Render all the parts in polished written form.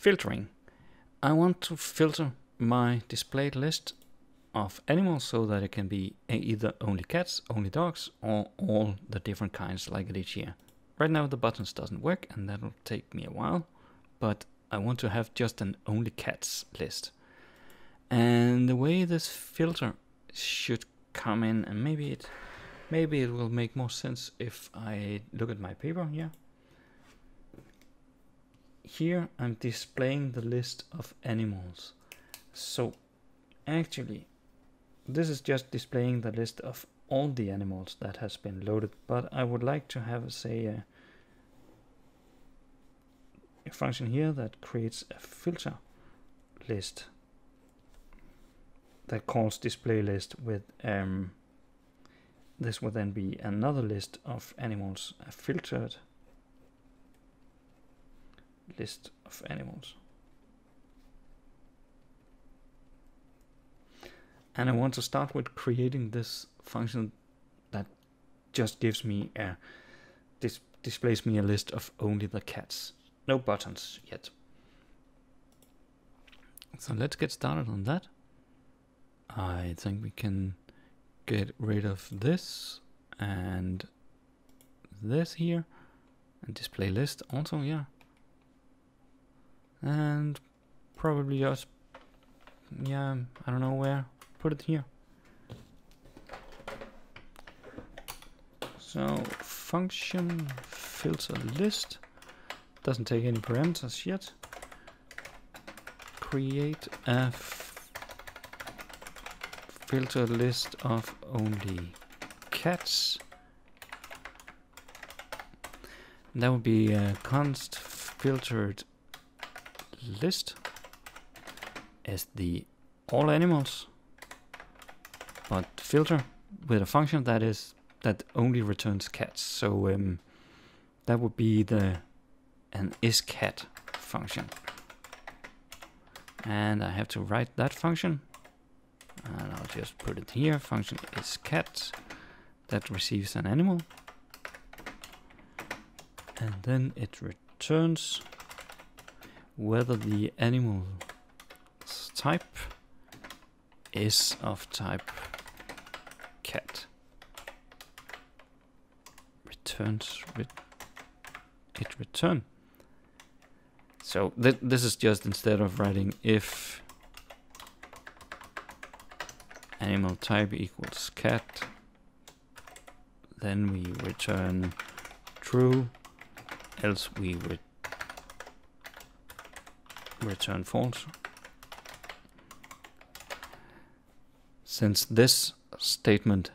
filtering. I want to filter my displayed list of animals so that it can be either only cats, only dogs, or all the different kinds like it is here. Right now the buttons doesn't work, and that will take me a while, but I want to have just an only cats list. And the way this filter should come in, and maybe it will make more sense if I look at my paper here. Here I'm displaying the list of animals. So actually this is just displaying the list of all the animals that has been loaded, but I would like to have, say, a function here that creates a filter list that calls display list with this would then be another list of animals, a filtered list of animals. And I want to start with creating this function that just gives me a displays me a list of only the cats. No buttons yet. So let's get started on that. I think we can get rid of this and this here, and display list also, yeah. And probably just, yeah, I don't know where, put it here. So function filter list doesn't take any parameters yet. Create a filter list of only cats. That would be a const filtered list as the all animals, but filter with a function that only returns cats. So that would be an isCat function, and I have to write that function, and I'll just put it here. Function isCat that receives an animal, and then it returns whether the animal's type is of type cat. Returns it return. So this is just, instead of writing if animal type equals cat, then we return true, else we return false. Since this statement,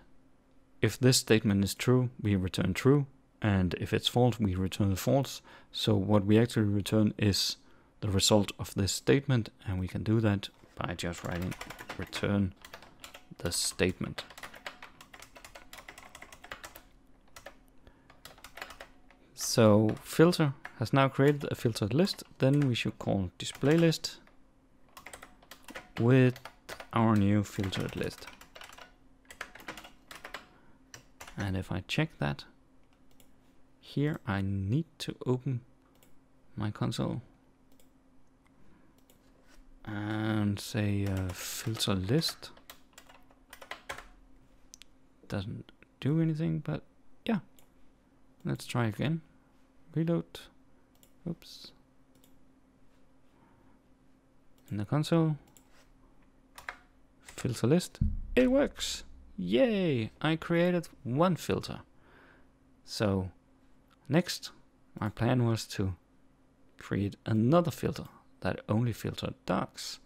if this statement is true, we return true, and if it's false, we return false. So what we actually return is the result of this statement, and we can do that by just writing return the statement. So filter has now created a filtered list. Then we should call display list with our new filtered list. And if I check that, here I need to open my console and say filter list. Doesn't do anything, but yeah. Let's try again. Reload. Oops. In the console. Filter list. It works. Yay! I created one filter. So next, my plan was to create another filter that only filtered dogs.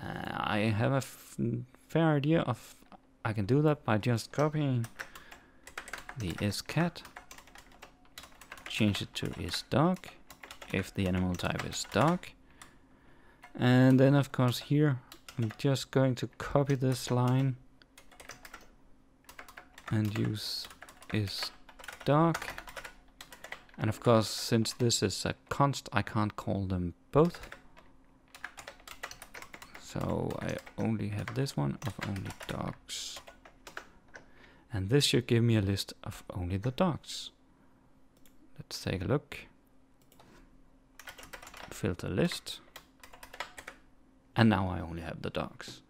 I have a fair idea of I can do that by just copying the isCat, change it to isDog if the animal type is dog, and then of course here I'm just going to copy this line and use isDog. And of course, since this is a const, I can't call them both. So I only have this one of only dogs. And this should give me a list of only the dogs. Let's take a look. Filter list. And now I only have the dogs.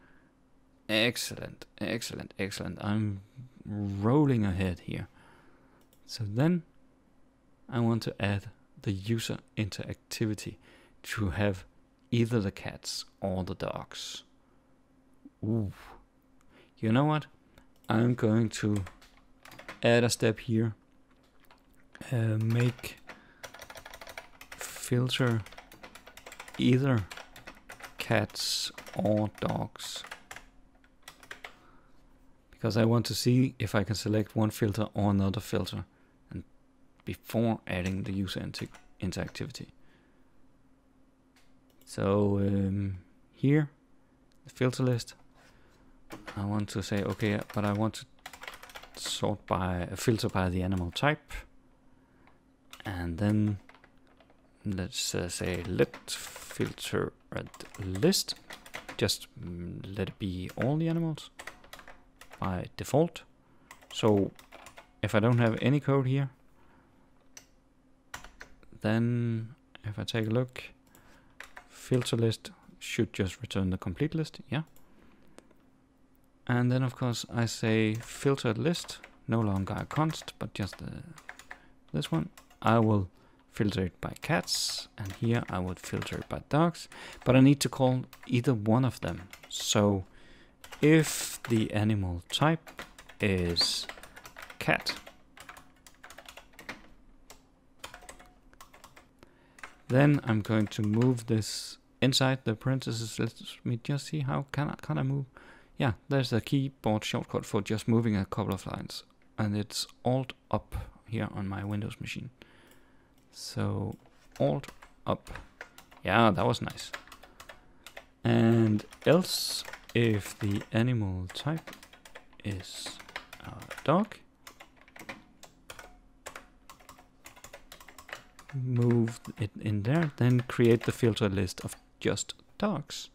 Excellent, excellent, excellent. I'm rolling ahead here. So then I want to add the user interactivity to have either the cats or the dogs. Ooh. You know what? I'm going to add a step here. Make filter either cats or dogs. Because I want to see if I can select one filter or another filter and before adding the user interactivity. So here, the filter list, I want to say, okay, but I want to sort by a filter by the animal type. And then let's say let filter at list, just let it be all the animals by default. So if I don't have any code here, then if I take a look, filter list should just return the complete list, yeah. And then of course I say filtered list, no longer a const, but just this one. I will filter it by cats, and here I would filter it by dogs, but I need to call either one of them. So if the animal type is cat, then I'm going to move this inside the parentheses. Let me just see how can I move. Yeah, there's a keyboard shortcut for just moving a couple of lines, and it's Alt up here on my Windows machine. So Alt up, yeah, that was nice. And else if the animal type is a dog, move it in there, then create the filter list of just dogs.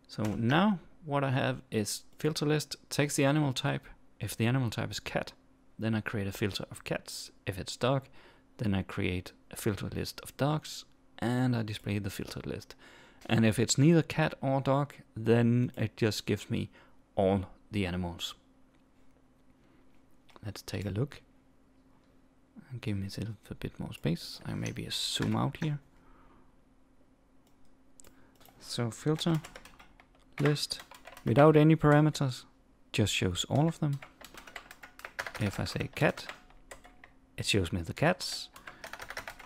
So now what I have is filter list takes the animal type. If the animal type is cat, then I create a filter of cats. If it's dog, then I create a filter list of dogs and I display the filtered list. And if it's neither cat or dog, then it just gives me all the animals. Let's take a look. Give me a bit more space. I maybe zoom out here. So filter list without any parameters just shows all of them. If I say cat, it shows me the cats.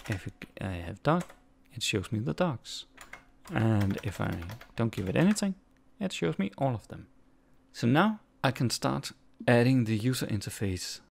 If I have dog, it shows me the dogs. And if I don't give it anything, it shows me all of them. So now I can start adding the user interface